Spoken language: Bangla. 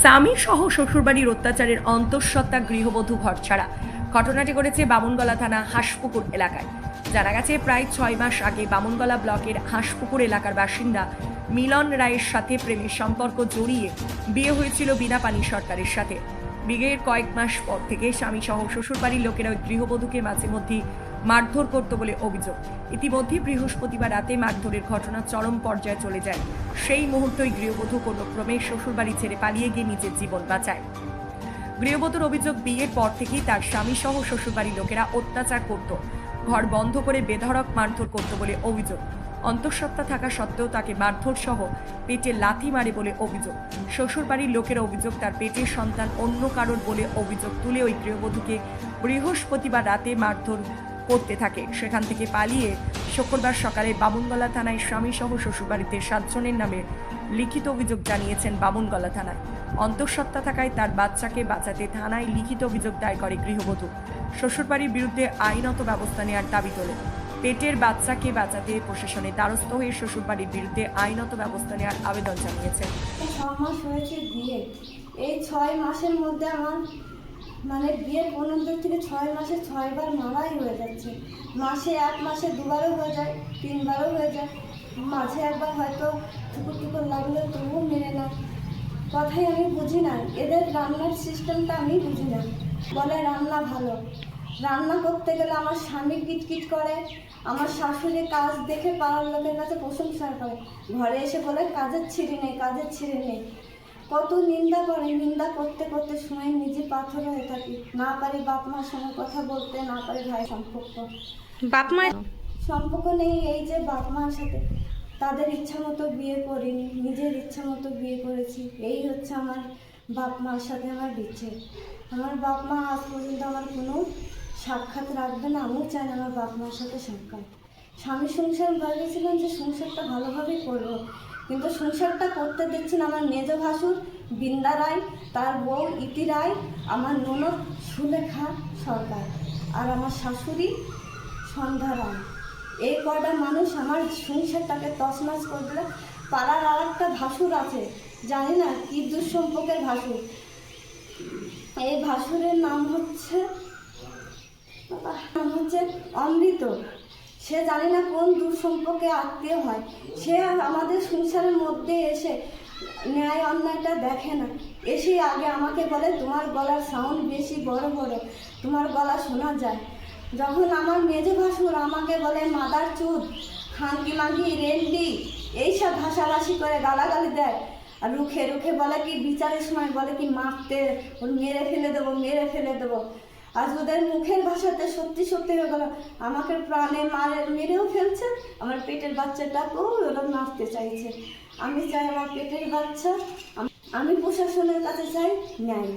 স্বামী সহ শ্বশুরবাড়ির অত্যাচারের অন্তঃসত্ত্বা গৃহবধূ ঘরছাড়া। ঘটনাটি ঘটেছে বামুনগলা থানা হাঁসপুকুর এলাকায়। জানা গেছে প্রায় 6 মাস আগে বামুনগলা ব্লকের হাঁসপুকুর এলাকার বাসিন্দা মিলন রায়ের সাথে প্রেমের সম্পর্ক জড়িয়ে বিয়ে হয়েছিল বীণাপানি সরকারের সাথে। বিয়ের কয়েক মাস পর থেকে স্বামী সহ শ্বশুরবাড়ির লোকেরা ওই গৃহবধূকে মাঝে মধ্যেই মারধর করত বলে অভিযোগ। ইতিমধ্যে বৃহস্পতিবার রাতে মারধরের ঘটনা চরম পর্যায়ে চলে যায়। সেই মুহূর্তেই গৃহবধূ কোনো ক্রমে শ্বশুরবাড়ি ছেড়ে পালিয়ে গিয়ে নিজের জীবন বাঁচায়। গৃহবধূর অভিযোগ, বিয়ের পর থেকেই তার স্বামী সহ শ্বশুরবাড়ির লোকেরা অত্যাচার করত, ঘর বন্ধ করে বেধড়ক মারধর করত বলে অভিযোগ। অন্তঃসত্ত্বা থাকা সত্ত্বেও তাকে মারধর সহ পেটে লাথি মারে বলে অভিযোগ। শ্বশুরবাড়ির লোকের অভিযোগ, তার পেটের সন্তান অন্য কারোর বলে অভিযোগ তুলে ওই গৃহবধূকে বৃহস্পতিবার রাতে মারধর করতে থাকে। সেখান থেকে পালিয়ে শুক্রবার সকালে বামুনগলা থানায় স্বামী সহ শ্বশুরবাড়িতে 7 জনের নামে লিখিত অভিযোগ জানিয়েছেন বামুনগলা থানায়। অন্তঃসত্ত্বা থাকায় তার বাচ্চাকে বাঁচাতে থানায় লিখিত অভিযোগ দায়ের করে গৃহবধূ। শ্বশুরবাড়ির বিরুদ্ধে আইনত ব্যবস্থা নেওয়ার দাবি তোলে। পেটের বাচ্চাকে বাঁচাতে প্রশাসনের দ্বারস্থ হয়ে শ্বশুরবাড়ির বিরুদ্ধে আইনত ব্যবস্থা নেওয়ার আবেদন জানিয়েছেন। 6 মাস হয়েছে বিয়ে। এই 6 মাসের মধ্যে আমার বিয়ের 15 থেকে 6 মাসে 6 বার মারাই হয়ে যাচ্ছে। মাসে 1 মাসে 2 বারও হয়ে যায়, 3 বারও হয়ে যায়। মাঝে একবার হয়তো টুকুর লাগলে তবুও মেনে না। কথাই আমি বুঝি না, এদের রান্নার সিস্টেমটা আমি বুঝি না। বলে রান্না ভালো, রান্না করতে গেলে আমার স্বামী কিটকিট করে, আমার শাশুড়ি কাজ দেখে পাড়ার লোকের কাছে প্রশংসা করে, ঘরে এসে বলে কাজের ছিঁড়ি নেই, কাজের ছিঁড়ি নেই। কত নিন্দা করে, নিন্দা করতে করতে সময় নিজে পাথর হয়ে থাকি। না পারি বাপ মার সঙ্গে কথা বলতে, না পারি ভাই বাপ মা সম্পর্ক নেই। এই যে বাপ মার সাথে তাদের ইচ্ছা মতো বিয়ে করিনি, নিজের ইচ্ছা মতো বিয়ে করেছি। এই হচ্ছে আমার বাপ মার সাথে আমার বিচ্ছেদ। আমার বাপ মা আজ পর্যন্ত আমার কোনো সাক্ষাৎ রাখবে না, আমিও চাই না আমার বাপ মার সাথে সাক্ষাৎ। স্বামী সংসার ভেবেছিলাম যে সংসারটা ভালোভাবেই করবো, কিন্তু সংসারটা করতে দিচ্ছেন আমার মেজ ভাসুর বৃন্দা রায়, তার বউ ইতি রায়, আমার ননদ সুলেখা সরকার, আর আমার শাশুড়ি সন্ধ্যা রায়। এই কয়টা মানুষ আমার সংসারটাকে তছনছ করে দিলে। পাড়ার আর একটা ভাসুর আছে, জানি না কি দুঃসম্পর্কের ভাসুর। এই ভাসুরের নাম হচ্ছে অমৃত। সে জানি না কোন দুঃসম্পর্কে আত্মীয় হয়। সে আমাদের সংসারের মধ্যে এসে ন্যায় অন্যায়টা দেখে না। এসে আগে আমাকে বলে তোমার গলার সাউন্ড বেশি বড় বড়, তোমার গলা শোনা যায়। যখন আমার মেজে ভাসুর আমাকে বলে মাদার চুদ, খানকি মাগি, রেন্ডি, এইসব ভাষাভাষি করে গালাগালি দেয়। আর রুখে রুখে বলে কি বিচারের সময় বলে কি মারতে, ওর মেরে ফেলে দেবো, মেরে ফেলে দেবো। আজ ওদের মুখের ভাষাতে সত্যি সত্যি হয়ে গেল, আমাকে প্রাণে মেরেও ফেলছে। আমার পেটের বাচ্চাটাকেও ওরা মারতে চাইছে। আমি চাই আমার পেটের বাচ্চা, আমি প্রশাসনের কাছে চাই ন্যায়।